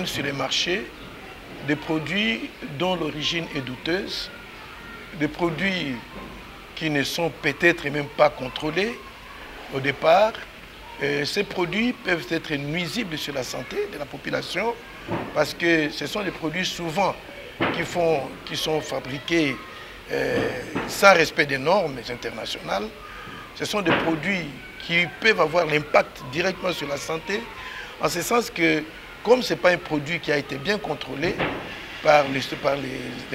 Sur les marchés des produits dont l'origine est douteuse, des produits qui ne sont peut-être même pas contrôlés au départ. Ces produits peuvent être nuisibles sur la santé de la population parce que ce sont des produits souvent qui sont fabriqués sans respect des normes internationales. Ce sont des produits qui peuvent avoir l'impact directement sur la santé, en ce sens que comme ce n'est pas un produit qui a été bien contrôlé par les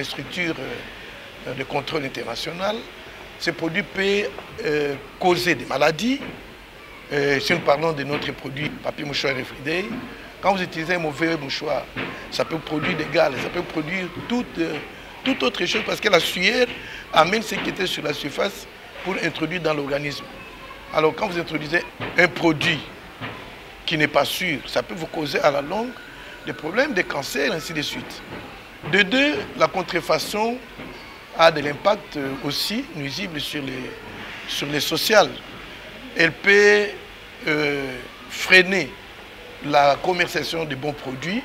structures de contrôle international, ce produit peut causer des maladies. Si nous parlons de notre produit papier mouchoir Everyday, quand vous utilisez un mauvais mouchoir, ça peut produire des gales, ça peut produire toute autre chose parce que la sueur amène ce qui était sur la surface pour introduire dans l'organisme. Alors quand vous introduisez un produit qui n'est pas sûr, ça peut vous causer à la longue des problèmes, des cancers, ainsi de suite. De deux, la contrefaçon a de l'impact aussi nuisible sur les sociales. Elle peut freiner la commercialisation de bons produits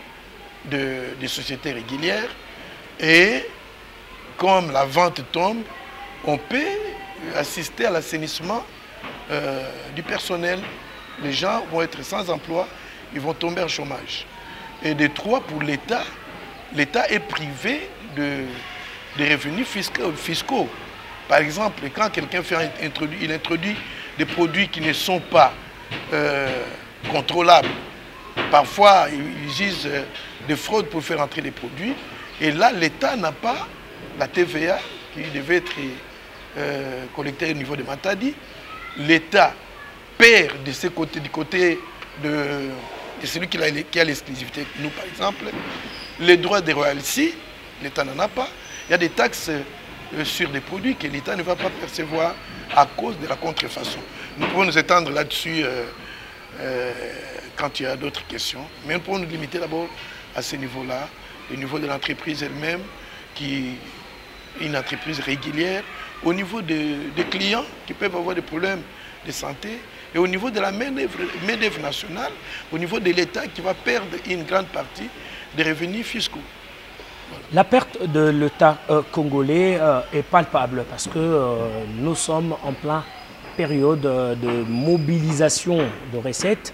des sociétés régulières et comme la vente tombe, on peut assister à l'assainissement du personnel. Les gens vont être sans emploi, ils vont tomber en chômage. Et de trois, pour l'État, l'État est privé de revenus fiscaux. Par exemple, quand quelqu'un introduit des produits qui ne sont pas contrôlables, parfois ils utilisent des fraudes pour faire entrer les produits, et là l'État n'a pas la TVA qui devait être collectée au niveau de Matadi. L'État perd de ce côté, du côté de celui qui a l'exclusivité, nous par exemple, les droits des royalties, l'État n'en a pas. Il y a des taxes sur des produits que l'État ne va pas percevoir à cause de la contrefaçon. Nous pouvons nous étendre là-dessus quand il y a d'autres questions, mais nous pouvons nous limiter d'abord à ce niveau-là, au niveau de l'entreprise elle-même, qui est une entreprise régulière, au niveau des clients qui peuvent avoir des problèmes de santé, et au niveau de la main-d'œuvre nationale, au niveau de l'État qui va perdre une grande partie des revenus fiscaux. Voilà. La perte de l'État congolais est palpable parce que nous sommes en pleine période de mobilisation de recettes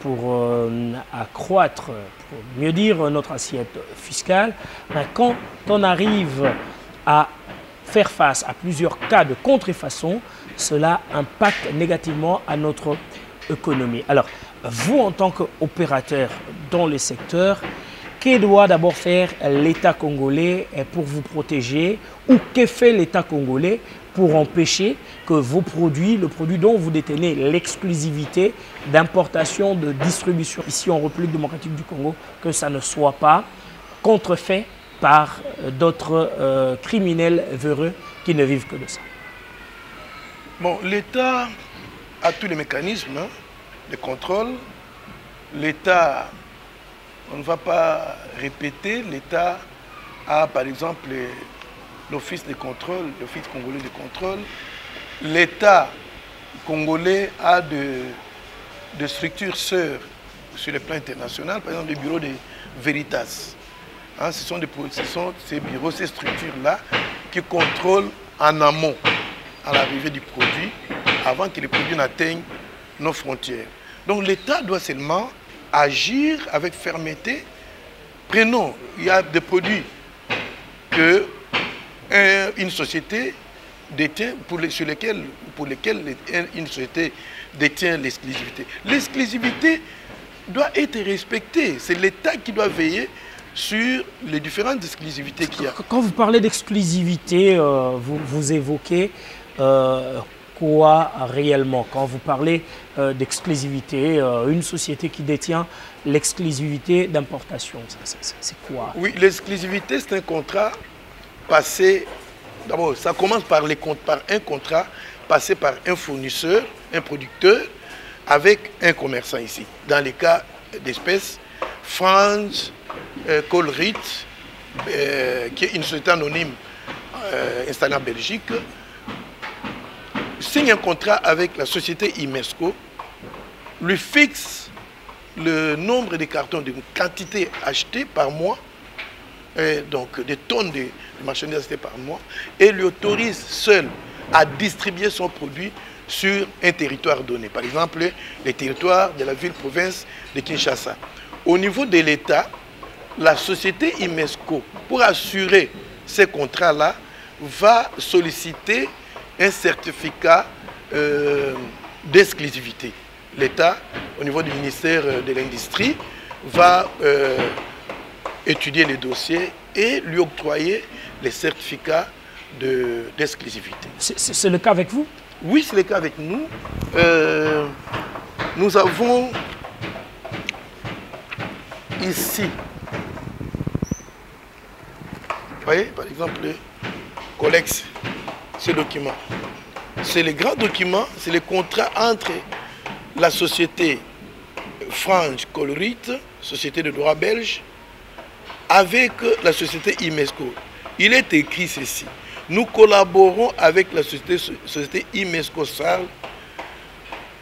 pour accroître, pour mieux dire, notre assiette fiscale. Mais quand on arrive à faire face à plusieurs cas de contrefaçon, cela impacte négativement à notre économie. Alors, vous, en tant qu'opérateur dans le secteur, que doit d'abord faire l'État congolais pour vous protéger, ou que fait l'État congolais pour empêcher que vos produits, le produit dont vous détenez l'exclusivité d'importation, de distribution ici en République démocratique du Congo, que ça ne soit pas contrefait par d'autres criminels véreux qui ne vivent que de ça? Bon, l'État a tous les mécanismes de contrôle. L'État, on ne va pas répéter, l'État a par exemple l'Office de contrôle, l'Office congolais de contrôle. L'État congolais a de structures sœurs sur le plan international, par exemple le bureau de Veritas. Hein, ce sont ces bureaux, ces structures-là qui contrôlent en amont à l'arrivée du produit avant que les produits n'atteignent nos frontières. Donc l'État doit seulement agir avec fermeté. Prenons, il y a des produits que une société détient, pour lesquels une société détient l'exclusivité. L'exclusivité doit être respectée. C'est l'État qui doit veiller sur les différentes exclusivités qu'il y a. Quand vous parlez d'exclusivité, vous évoquez quoi réellement? Quand vous parlez d'exclusivité, une société qui détient l'exclusivité d'importation, c'est quoi? Oui, l'exclusivité, c'est un contrat passé. D'abord, ça commence par un contrat passé par un fournisseur, un producteur, avec un commerçant ici. Dans les cas d'espèces, Franz Colruyt, qui est une société anonyme installée en Belgique, signe un contrat avec la société Imesco, lui fixe le nombre de cartons, de quantité achetée par mois, donc des tonnes de marchandises achetées par mois, et lui autorise seul à distribuer son produit sur un territoire donné. Par exemple, les territoires de la ville-province de Kinshasa. Au niveau de l'État, la société Imesco, pour assurer ces contrats-là, va solliciter un certificat d'exclusivité. L'État, au niveau du ministère de l'Industrie, va étudier les dossiers et lui octroyer les certificats d'exclusivité. C'est le cas avec vous? Oui, c'est le cas avec nous. Nous avons ici, vous voyez, par exemple, le Colex, ce document. C'est le grand document, c'est le contrat entre la société Franz Colruyt, société de droit belge, avec la société Imesco. Il est écrit ceci. Nous collaborons avec la société Imesco Sarl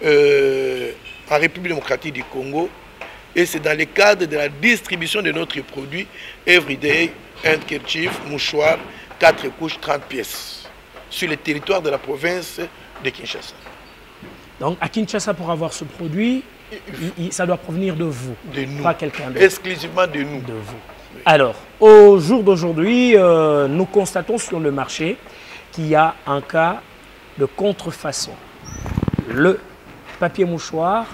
en République démocratique du Congo, et c'est dans le cadre de la distribution de notre produit Everyday, handkerchief, mouchoir, 4 couches, 30 pièces, sur le territoire de la province de Kinshasa. Donc à Kinshasa, pour avoir ce produit, ça doit provenir de vous, de nous, pas quelqu'un d'autre. Exclusivement de nous. De vous. Oui. Alors, au jour d'aujourd'hui, nous constatons sur le marché qu'il y a un cas de contrefaçon. Le papier mouchoir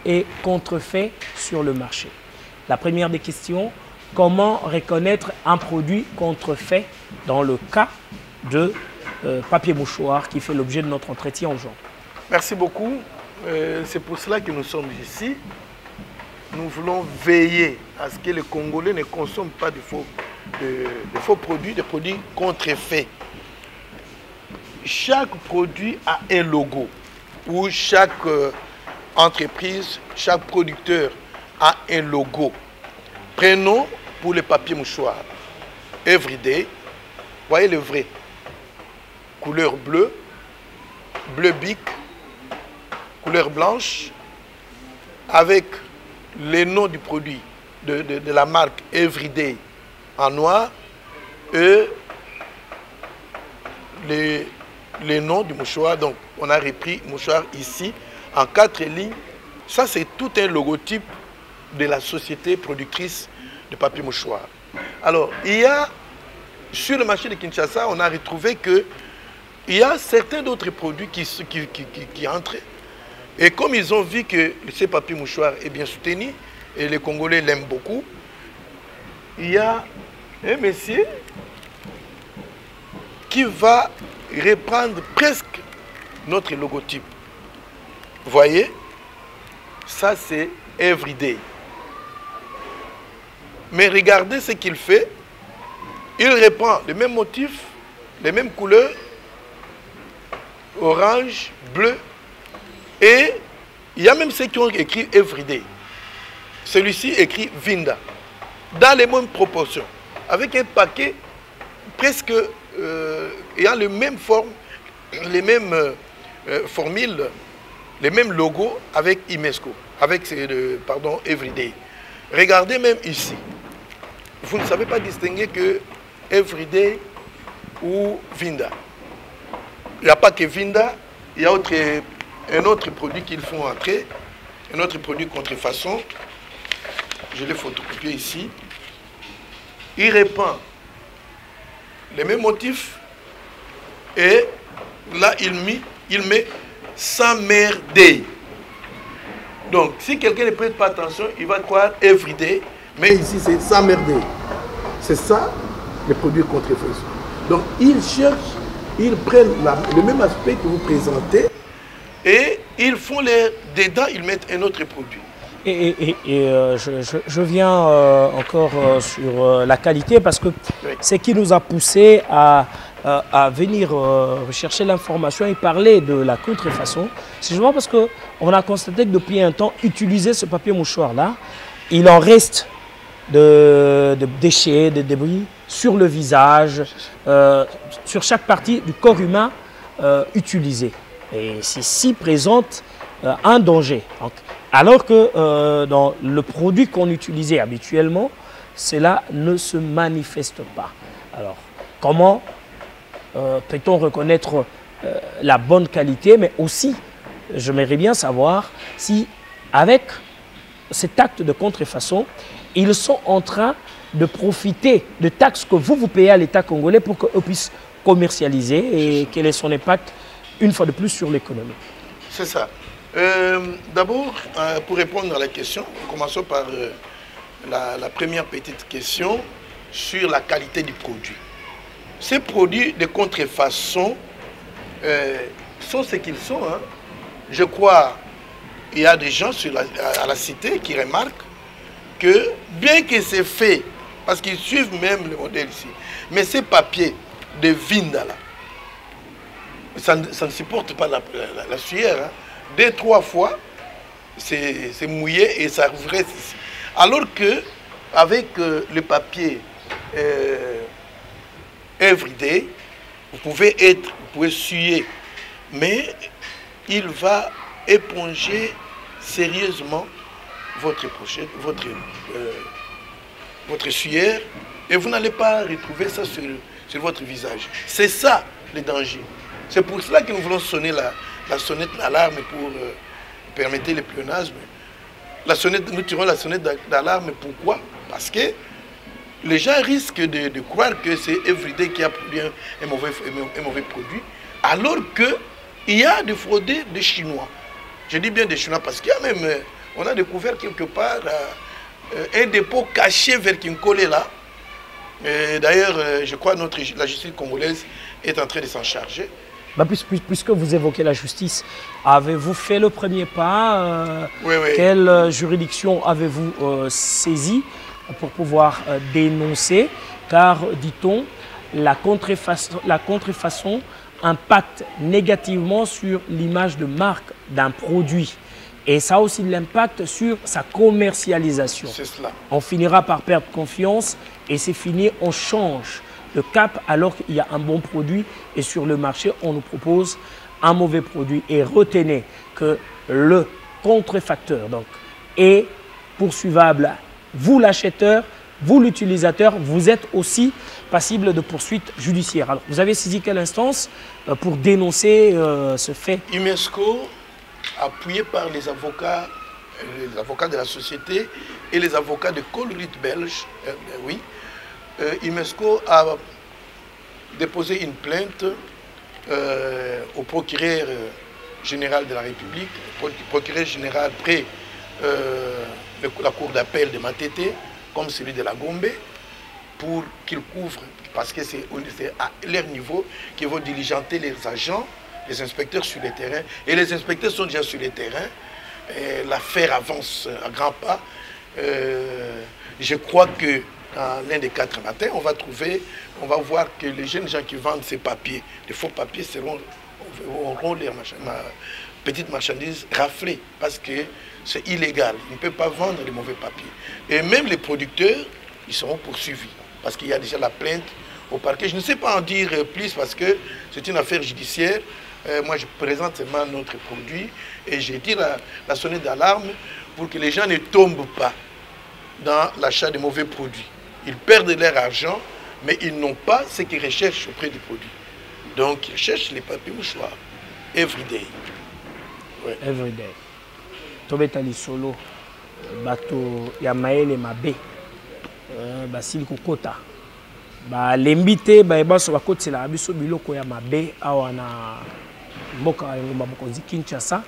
est contrefait sur le marché. La première des questions, comment reconnaître un produit contrefait dans le cas de papier mouchoir qui fait l'objet de notre entretien aujourd'hui? Merci beaucoup. C'est pour cela que nous sommes ici. Nous voulons veiller à ce que les Congolais ne consomment pas de faux produits, des produits contrefaits. Chaque produit a un logo, ou chaque entreprise, chaque producteur a un logo. Prenons pour les papiers mouchoirs Everyday, voyez le vrai, couleur bleue, bleu bic, couleur blanche, avec les noms du produit de la marque Everyday en noir et les noms du mouchoir. Donc on a repris mouchoir ici en 4 lignes. Ça, c'est tout un logotype de la société productrice de papier mouchoir. Alors, il y a, sur le marché de Kinshasa, on a retrouvé que il y a certains d'autres produits qui entrent. Et comme ils ont vu que ce papier mouchoir est bien soutenu, et les Congolais l'aiment beaucoup, il y a un monsieur qui va reprendre presque notre logotype. Vous voyez, ça c'est Everyday. Mais regardez ce qu'il fait. Il reprend le même motif, les mêmes couleurs, orange, bleu, et il y a même ceux qui ont écrit Everyday. Celui-ci écrit Vinda, dans les mêmes proportions, avec un paquet presque ayant les mêmes formes, les mêmes formules, les mêmes logos avec Imesco, avec Everyday. Regardez même ici. vous ne savez pas distinguer que Everyday ou Vinda. Il n'y a pas que Vinda, il y a un autre produit qu'ils font entrer, un autre produit contrefaçon. Je l'ai photocopié ici. Il répand les mêmes motifs et là il met s'emmerder. Donc si quelqu'un ne prête pas attention, il va croire Everyday, mais ici c'est s'emmerder. C'est ça les produits contrefaçon. Donc ils cherchent, ils prennent le même aspect que vous présentez et ils font dedans, ils mettent un autre produit. Je viens encore sur la qualité parce que Oui. ce qui nous a poussé à venir rechercher l'information et parler de la contrefaçon, c'est justement parce qu'on a constaté que depuis un temps, utiliser ce papier mouchoir-là, il en reste de déchets, de débris sur le visage, sur chaque partie du corps humain utilisé. Et ceci présente un danger. Donc, alors que dans le produit qu'on utilisait habituellement, cela ne se manifeste pas. Alors, comment peut-on reconnaître la bonne qualité, mais aussi, j'aimerais bien savoir si, avec cet acte de contrefaçon, ils sont en train de profiter de taxes que vous payez à l'État congolais pour qu'eux puissent commercialiser et quel est son impact, une fois de plus, sur l'économie. C'est ça. D'abord, pour répondre à la question, commençons par la première petite question sur la qualité du produit. Ces produits de contrefaçon sont ce qu'ils sont. Hein. Je crois qu'il y a des gens à la cité qui remarquent que bien que c'est fait, parce qu'ils suivent même le modèle ici, mais ces papiers de Vinda là, ça ne supporte pas la sueur. Hein. 2-3 fois, c'est mouillé et ça reste ici. Alors que avec le papier Everyday, vous pouvez suer, mais il va éponger sérieusement votre pochette, votre sueur, et vous n'allez pas retrouver ça sur votre visage. C'est ça le danger. C'est pour cela que nous voulons sonner la sonnette d'alarme pour permettre le pléonasme. Nous tirons la sonnette d'alarme, pourquoi? Parce que les gens risquent de croire que c'est Everyday qui a produit un mauvais produit, alors qu'il y a des fraudés des Chinois. Je dis bien des Chinois parce qu'il y a même, on a découvert quelque part un dépôt caché vers Kinkole là. D'ailleurs, je crois que la justice congolaise est en train de s'en charger. Bah, puisque vous évoquez la justice, avez-vous fait le premier pas? Oui. Quelle juridiction avez-vous saisi pour pouvoir dénoncer? Car, dit-on, la contrefaçon impacte négativement sur l'image de marque d'un produit. Et ça a aussi de l'impact sur sa commercialisation. C'est cela. On finira par perdre confiance et c'est fini, on change de cap alors qu'il y a un bon produit et sur le marché, on nous propose un mauvais produit. Et retenez que le contrefacteur donc, est poursuivable. Vous l'acheteur, vous l'utilisateur, vous êtes aussi passible de poursuites judiciaires. Alors, vous avez saisi quelle instance pour dénoncer ce fait? UNESCO, appuyé par les avocats de la société et les avocats de Colruyt belge, oui, UNESCO a déposé une plainte au procureur général de la République, le procureur général près la cour d'appel de Matete, comme celui de la Gombe, pour qu'ils couvrent, parce que c'est à leur niveau qu'ils vont diligenter les agents, les inspecteurs sur le terrain. Et les inspecteurs sont déjà sur le terrain. L'affaire avance à grands pas. Je crois que dans l'un des 4 matins, on va voir que les jeunes gens qui vendent ces papiers, les faux papiers, auront leurs petites marchandises raflées parce que c'est illégal. Ils ne peuvent pas vendre les mauvais papiers. Et même les producteurs, ils seront poursuivis parce qu'il y a déjà la plainte au parquet. Je ne sais pas en dire plus parce que c'est une affaire judiciaire. Moi, je présente seulement notre produit et j'ai dit la sonnette d'alarme pour que les gens ne tombent pas dans l'achat de mauvais produits. ils perdent leur argent, mais ils n'ont pas ce qu'ils recherchent auprès du produit. Donc, ils cherchent les papiers mouchoirs. Everyday. Ouais. Everyday. Tobetali solo. Bato ya maele mabe. Basili kokota. Ba lembite ba ebaso bakotela biso biloko ya mabe awa na mboka ngomba bokonzi Kinshasa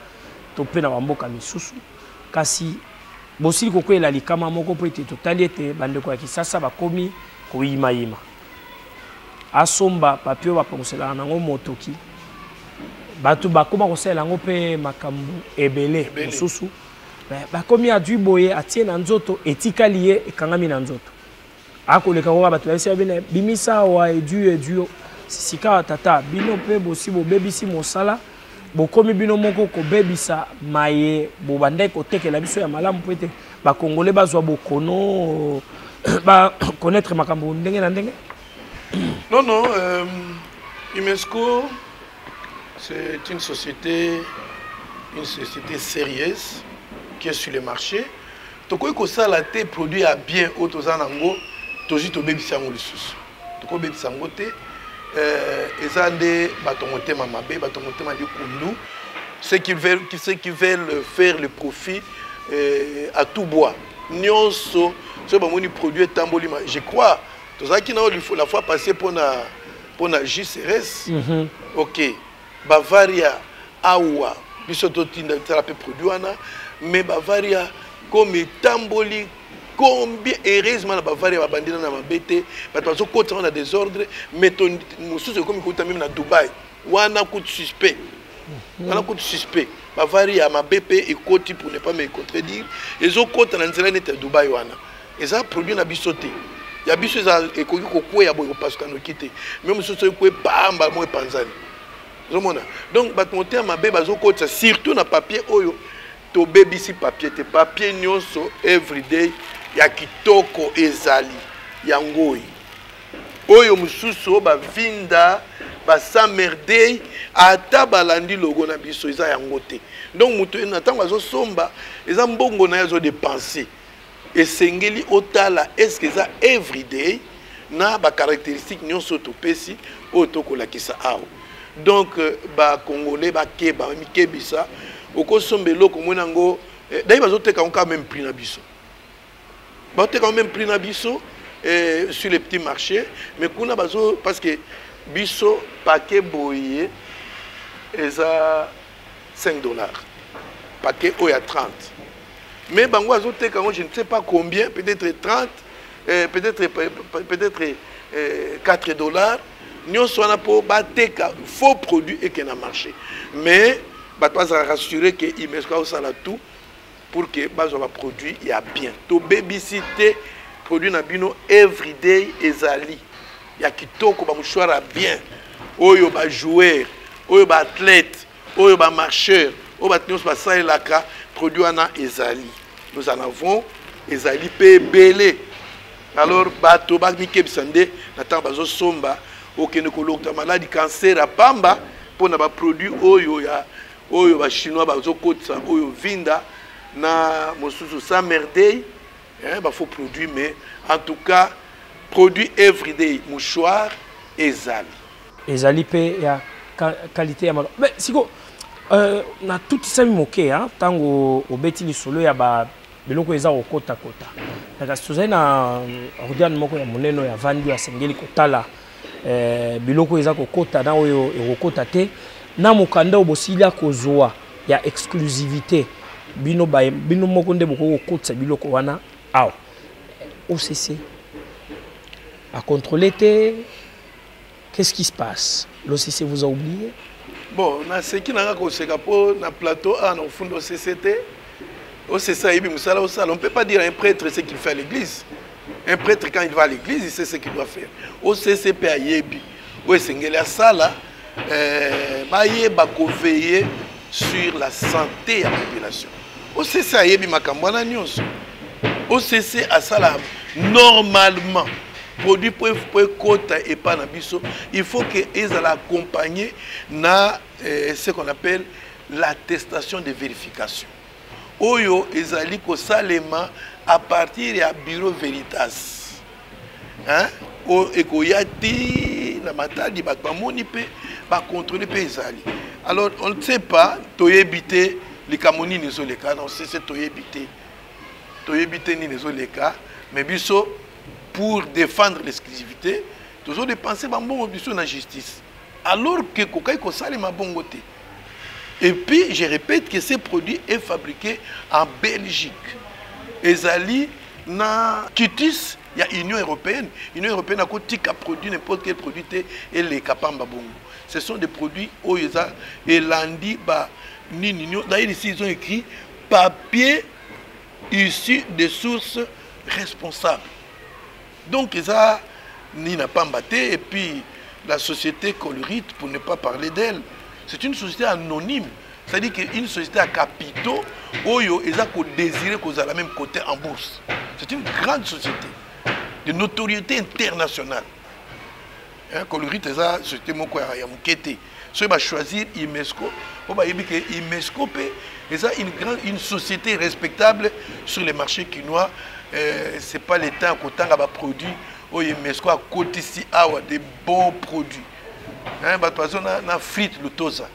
to pe na mboka misusu kasi bosili kokwela likama moko po ete totali ete bandeko ya Kisasa bakomi koyimayima asomba papio bapongosela nango motoki bato bakoma kosala yango pe makambu ebele mosusu bakomi adui boye atie na nzoto etikali ye ekangami na nzoto akoleka ko bato ya bina bimisa wa edu sika tata bino pe bosi bo bebisi mosala bokomi bino moko ko bebisa maye bo bande ko tekela biso ya malamu pete ba congolais bazwa bokono ba connaître makambo ndenge na ndenge. Non, UNESCO c'est une société sérieuse qui est sur le marché. Toko ko sala te produit à bien autozanango toji to bebisa ngo lisusu. Toko bebisa ngo te ezande batongote mamabe batongote mali kundu ceux qui veulent faire le profit à tout bois. Nyonso ce bamoni produit tambolima. Je crois tozaki na la fois passée pour na JCRS. OK. Bavaria awa biso to tinda tala pe produit wana mais Bavaria comme tamboli combien heureusement la Bavaria va bandina na mabete parce que quand on a des ordres mais ton mususu comme écoute même na Dubaï wana coup suspect wana coup suspect Bavaria ma BP et côté pour ne pas me contredire les autres côté na nzela net Dubaï wana et ça produit na bisoté ya biso za ekoki kokwe ya boyo parce que no quitter même mususu ko pamba mo panzani donc batongote ma bébé bazo côté surtout na papier oyo to baby si papier te papier nyonso everyday ya kitoko ezali ya ngoi oyo mususu ba vinda ba samerde ata balandi logo na biso eza ya ngote donc mutu na tango azo somba eza mbongo na yazo dépenser esengeli otala est-ce que eza everyday na ba caractéristique nyonso to pesi oyo to kolakisa awo donc ba congolais ba keba mi kebisa oko sombelo ko monango dai bazoteka quand même prix na biso bazoteka quand même prix na biso sur les petits marchés mais kuna bazo parce que biso paquet boye eza $5 paquet oya 30 mais bango bazoteka je ne sais pas combien peut-être 30 peut-être $4 nous sommes pour bateka faux produits et qui n'a marché mais bato ça rassurer que il met ça là tout pour que bazo va produit il y a bien to babysité produit na bino everyday ezali ya kitoko ba mouchoir bien oyo ba joueur oyo ba athlète oyo ba marcheur oyo ba nyos ba sailaka produit na ezali nous en avons ezali pe belé alors bato ba mikebisande na temps bazo somba aucun collecte maladie cancer à pamba pour na ba produit oyo ya oyo ba chinois bazo kotsa oyo vinda na mosusu sa merdei ba faux produit mais en tout cas produit everyday mouchoir ezali pe ya qualité ya malo mais siko na tout ça moké hein tango obeti li solo ya ba biloko eza okota kota daga sozai na organe moko ya moneno ya vandi ya sengeli kotala biloko eza kokota na oyo ekokota te na mokanda obosili akozwa ya exclusivité bino moko nde boko kokotsa biloko wana aw OCC à contrôler te qu'est-ce qui se passe l'OCC vous a oublié bon na ce qui n'a ko seka po na plateau a na fond OCCT OCC ibi musala osala on peut pas dire à un prêtre ce qu'il fait à l'église. Un prêtre, quand il va à l'église, il sait ce qu'il doit faire. Au CCP à Yebi, où est-ce qu'il y a ça là, veiller sur la santé de la population. Au CC à Yebi, Makambana Nyos. Au CC à ça là, normalement, produit pour quota et pas nabiso, il faut qu'ils aient accompagné na ce qu'on appelle l'attestation de vérification. Oyo ezali ko salema à partir du bureau Veritas. hein, au ekoyati na matadi bakbamoni pe ba contrôler pe ezali. Alors on ne sait pas toyebité les kamoni nezo les cas, non c'est toyebité ni nezo les cas, mais biso pour défendre l'exclusivité, toujours dépenser bambongo biso na justice. Alors que kokai ko sale ma bongote. Et puis je répète que ces produits est fabriqué en Belgique. Ezali na Kitis, il y a Union européenne. L'Union européenne a produit n'importe quel produit et les kapamba bongo. Ce sont des produits Oyeza et Landi ba Ninino. D'ailleurs ici ils ont écrit papier issu des sources responsables. Donc ça n'y n'a pas mbatté et puis la société Colorite, pour ne pas parler d'elle, c'est une société anonyme. C'est-à-dire qu'une société à capitaux, Oyo, ils ont désiré qu'on soit à la même côté en bourse. C'est une grande société de notoriété internationale. Colorite, c'est une société qui a choisi IMESCO. IMESCO est une société respectable sur les marchés quinois. Ce n'est pas l'État qui a produit. IMESCO a cotisé des bons produits. Na frites le toza.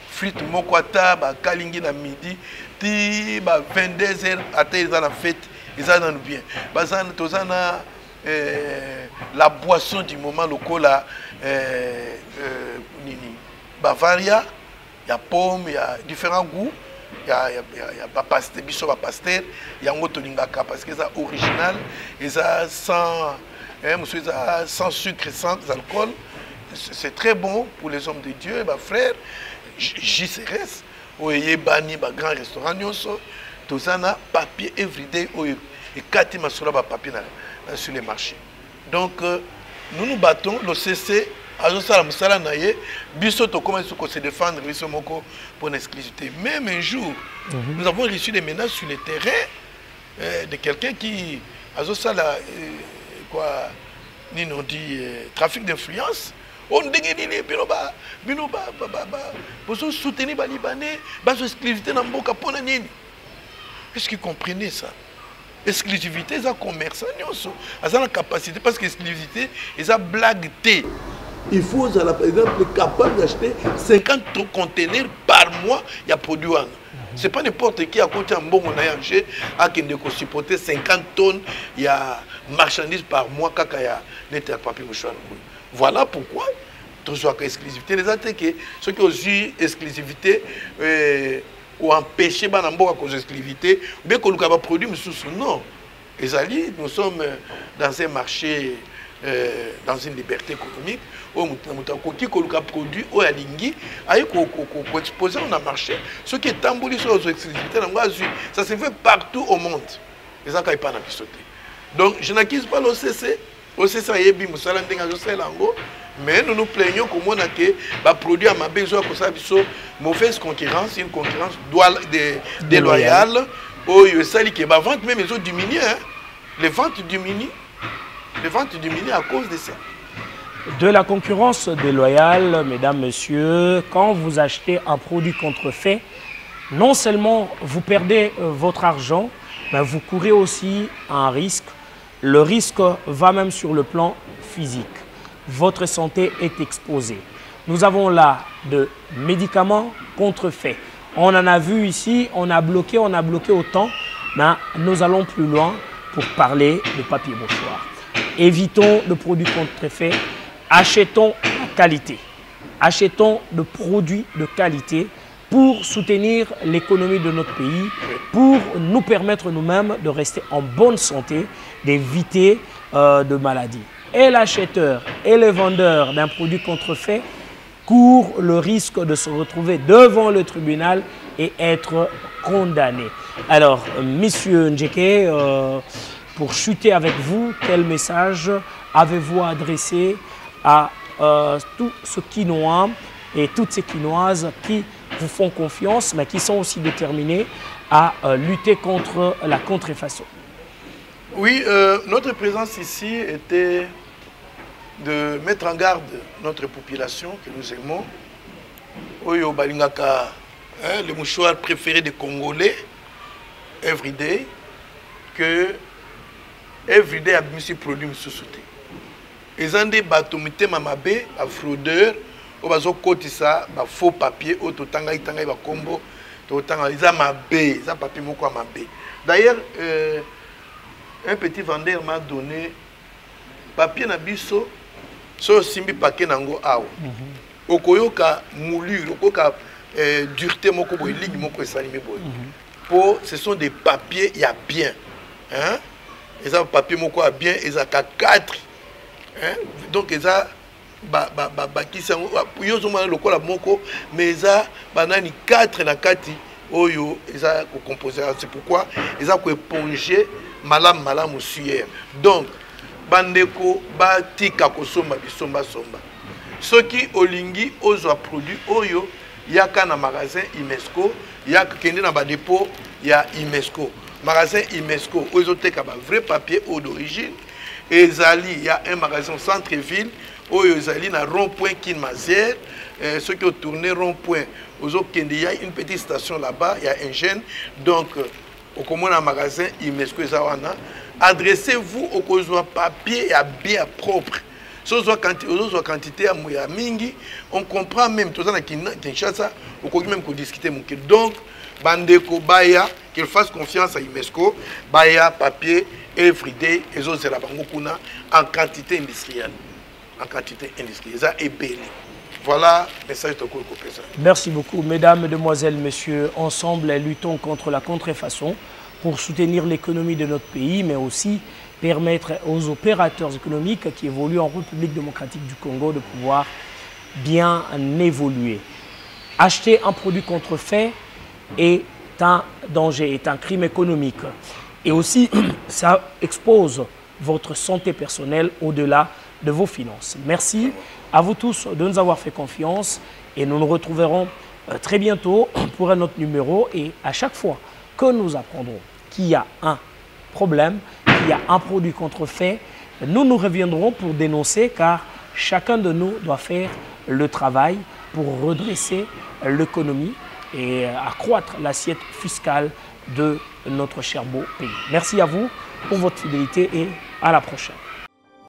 Frites mokwata ba kalingi na midi ti ba 22h ata ils en fête ils en bien. Bazana toza na la boisson du moment le cola nini Bavaria, il y a pomme, il y a différents goûts. Il y a pasteur, biso ba pasteur, il y a ngotolingaka parce que c'est original et ça sans sans sucre, sans alcool. C'est très bon pour les hommes de Dieu, ma frère. JCRS, oye bani ba grand restaurant nyoso, tozana papier everyday oye et kati masura ba papier sur les marchés. Donc nous nous battons l'OCC azosala musala naye biso to comment se défendre biso moko pour l'exclusivité. Même un jour, nous avons reçu des menaces sur le terrain de quelqu'un qui azosala quoi ni nous dit trafic d'influence. On dégaine pour soutenir les Libanais, pour exclusivité dans Mboka pour nini. Est-ce qu'ils comprenaient ça? Exclusivité, c'est un commerçant, c'est la capacité parce que l'exclusivité, c'est une blague. Il faut, par exemple, être capable d'acheter 50 conteneurs par mois, il y a produit. Ce n'est pas n'importe qui à côté d'un bon monnaie à qui ne supporter 50 tonnes, il y a marchandises par mois, quand il y a n'était papier mouchoir. Voilà pourquoi, toujours exclusivité, les attaqués, ceux qui ont eu exclusivité ou empêché à cause exclusivité, ou bien qu'on a produit, non. Nous sommes dans un marché, dans une liberté économique, où on a produit, où on a exposé, on a marché. Ce qui est tamboulé sur les exclusivités, ça se fait partout au monde. Et ça, pas donc, je n'accuse pas l'OCC. Mais nous nous plaignons comme on a que les produits à ma besoin pour ça mauvaise concurrence, une concurrence déloyale. Oh, il y a qui va vendre même les autres diminuent. Les ventes diminuent à cause de ça. De la concurrence déloyale, mesdames, messieurs, quand vous achetez un produit contrefait, non seulement vous perdez votre argent, mais vous courez aussi un risque. Le risque va même sur le plan physique. Votre santé est exposée. Nous avons là de médicaments contrefaits. On en a vu ici, on a bloqué autant, mais nous allons plus loin pour parler de papier mouchoir. Évitons de produits contrefaits, achetons la qualité. Achetons de produits de qualité pour soutenir l'économie de notre pays, pour nous permettre nous-mêmes de rester en bonne santé, d'éviter de maladies. Et l'acheteur et le vendeur d'un produit contrefait courent le risque de se retrouver devant le tribunal et être condamné. Alors, Monsieur Njeke, pour chuter avec vous, quel message avez-vous adressé à tous ce quinois et toutes ces quinoises qui vous font confiance, mais qui sont aussi déterminés à lutter contre la contrefaçon? Oui, notre présence ici était de mettre en garde notre population que nous aimons. Oyo balingaka, le mouchoir préféré des Congolais, everyday, que everyday a mis produit sous-souté. ezande bato mitema mabe ba fraudeur o bazo kotisa ba faux papier o totanga itanga ba kombo totanga eza mabe eza papier moko mabe. D'ailleurs un petit vendeur m'a donné papier na biso so simbi paquet nango awo okoyoka moulure okoka dureté moko boy ligne moko esalimi boy pour ce sont des papiers il y a bien hein eza papier moko a bien eza ka 4 hein donc eza ba kisa yo zo mona lokola moko mais eza banani 4 na kati oyo eza ko composer. C'est pourquoi eza ko éponger malam suyer. Donc bandeko batika kosomba bisomba somba soki olingi ozwa produit oyo yaka na magasin Imesco yaka kende na ba dépôt ya Imesco magasin Imesco ozo teka ba vrai papier eau d'origine ezali ya un magasin centre ville oyo ezali na rond-point Kinmazière ceux qui ont tourné rond-point ozo kende ya une petite station là-bas il y a un jeune donc au commun magasin Imesco ezawana. Adressez-vous au besoin papier et à bien propre. Si vous avez quantité à mingi, on comprend même tout ça dans Kinshasa, on peut même discuter. Donc, bandeko baya, qu'il fasse confiance à Imesco, baya papier everyday et autres c'est la bangokuna en quantité industrielle. En quantité industrielle, ça est belé. Voilà, message de Koukou Pesa. Merci beaucoup, mesdames, mesdemoiselles, messieurs. Ensemble, luttons contre la contrefaçon pour soutenir l'économie de notre pays, mais aussi permettre aux opérateurs économiques qui évoluent en République démocratique du Congo de pouvoir bien évoluer. Acheter un produit contrefait est un danger, est un crime économique. Et aussi, ça expose votre santé personnelle au-delà de vos finances. Merci à vous tous de nous avoir fait confiance et nous nous retrouverons très bientôt pour un autre numéro. Et à chaque fois que nous apprendrons qu'il y a un problème, qu'il y a un produit contrefait, nous reviendrons pour dénoncer car chacun de nous doit faire le travail pour redresser l'économie et accroître l'assiette fiscale de notre cher beau pays. Merci à vous pour votre fidélité et à la prochaine.